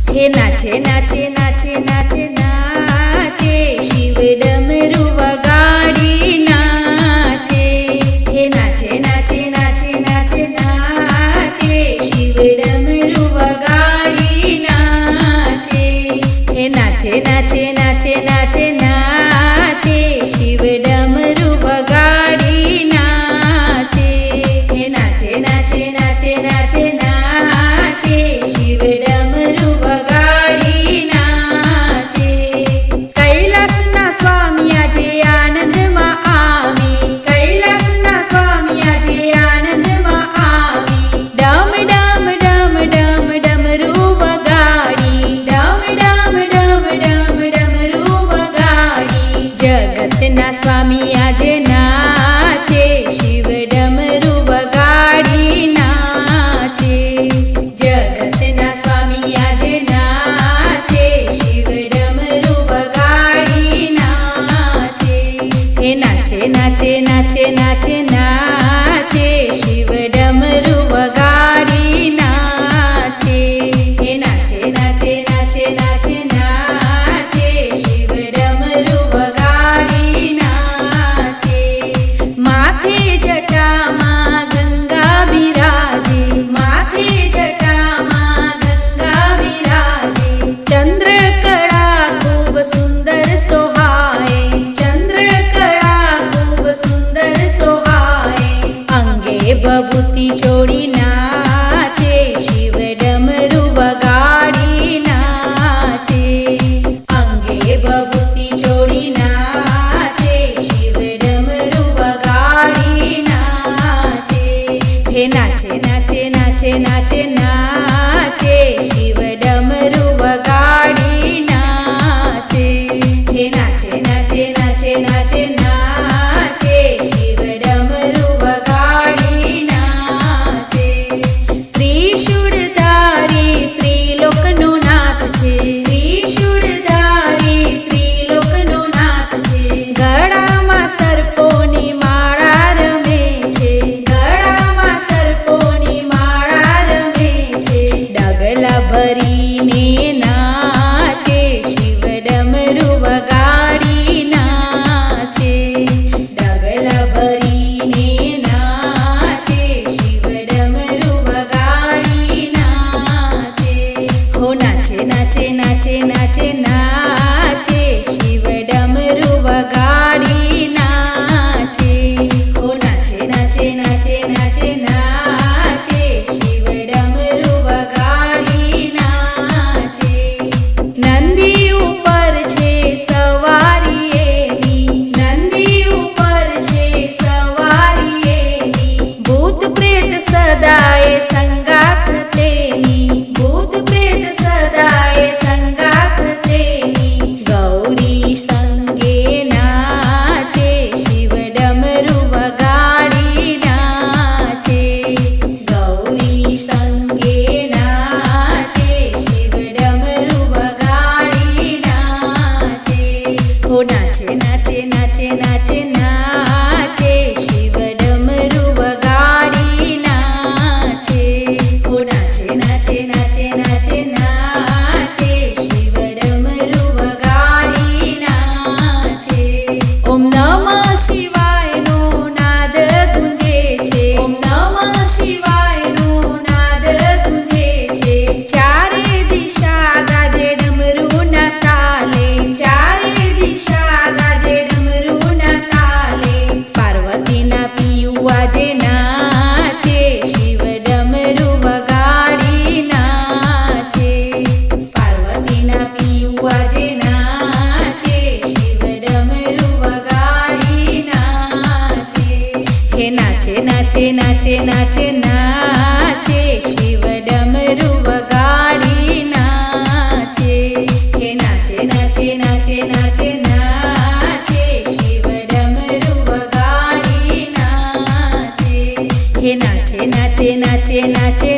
हे नाचे नाचे नाचे नाचे नाचे शिव डमरू वगाड़ी नाचे। हे नाचे नाचे नाचे नाचे नाचे शिव डमरू वगाड़ी नाचे। हे नाचे नाचे नाचे नाचे नाचे शिव डमरू वगाड़ी नाचे। हे नाचे नाचे नाचे नाचे नाचे शिव डमरू वगाड़ी नाचे। कैलासना स्वामी आजे आनंदमा आवी, कैलासना स्वामी आजे आनंदमा आवी। डम डम डम डम डमरू वगाड़ी, डम डम डम डम डमरू वगाड़ी। जगतना स्वामी आजे नाचे शिव डमरू वगाड़ी नाचे। जगतना स्वामी आजे नाचे शिव डमरू वगाड़ी नाचे। हे नाचे नाचे नाचे नाचे नाचे शिव डमरू वगाड़ी नाचे। हे नाचे नाचे नाचे नाचे नाचे शिव डमरू वगाड़ी नाचे। माथे जटामा गंगा बिराजे, माथे जटामा गंगा बिराजे। चंद्रकला खूब सुंदर सोहाए, चंद्रकला खूब सुंदर सोहाए। अंगे बबूती चोड़ी नाचे शिव डमरू वगाड़ी नाचे। अंगे बबूती चोड़ी नाचे शिव डमरू वगाड़ी नाचे। हे नाचे नाचे नाचे नाचे नाचे शिव डमरू वगाड़ी नाचे। हे नाचे नाचे नाचे नाचे नाचे शिव डमरू वगाड़ी नाचे। त्रिशूळधारी त्रिलोकनो नाथ छे, त्रिशूळधारी त्रिलोकनो नाथ छे। गळामां सर्पोनी माळा रमे छे, गळामां सर्पोनी माळा रमे छे। डगला भरीने नाचे शिव डमरू वगाड़ी नाचे। डगला भरीने नाचे शिव डमरू वगाड़ी नाचे। हो नाचे नाचे नाचे नाचे नाचे शिव डमरू वगाड़ी नाचे। हो नाचे नाचे नाचे नाचे नाचे शिव डमरू वगाड़ी नाचे। नंदी ऊपर छे सवारी एनी, नंदी ऊपर छे सवारी एनी। भूत प्रेत सदाए संगाथ तेनी, भूत प्रेत सदाए संगाथ तेनी। गौरी संगे नाचे शिव डमरू वगाड़ी नाचे। गौरी संगे नाचे शिव डमरू वगाड़ी नाचे। हो नाचे नाचे नाचे नाचे नाचे शिव डमरू वगाड़ी नाचे। हो नाचे नाचे नाचे नाचे नाचे शिव डमरू वगाड़ी नाचे। ओम नमः शिवाय नो नाद गुंजे छे, ओम नमः शिवाय नो नाद गुंजे छे। चारे दिशा गाजे डमरू ना ताले, चारे दिशा गाजे डमरू ना ताले। पार्वती ना पियु आजे नाचे शिव डमरू वगाड़ी नाचे। पार्वती ना पियु आजे नाचे शिव डमरू वगाड़ी नाचे। हे नाचे नाचे नाचे नाचे नाचे शिव डमरू वगाड़ी नाचे। हे नाचे नाचे नाचे नाचे नाचे शिव डमरू वगाड़ी नाचे। हे नाचे नाचे नाचे नाचे नाचे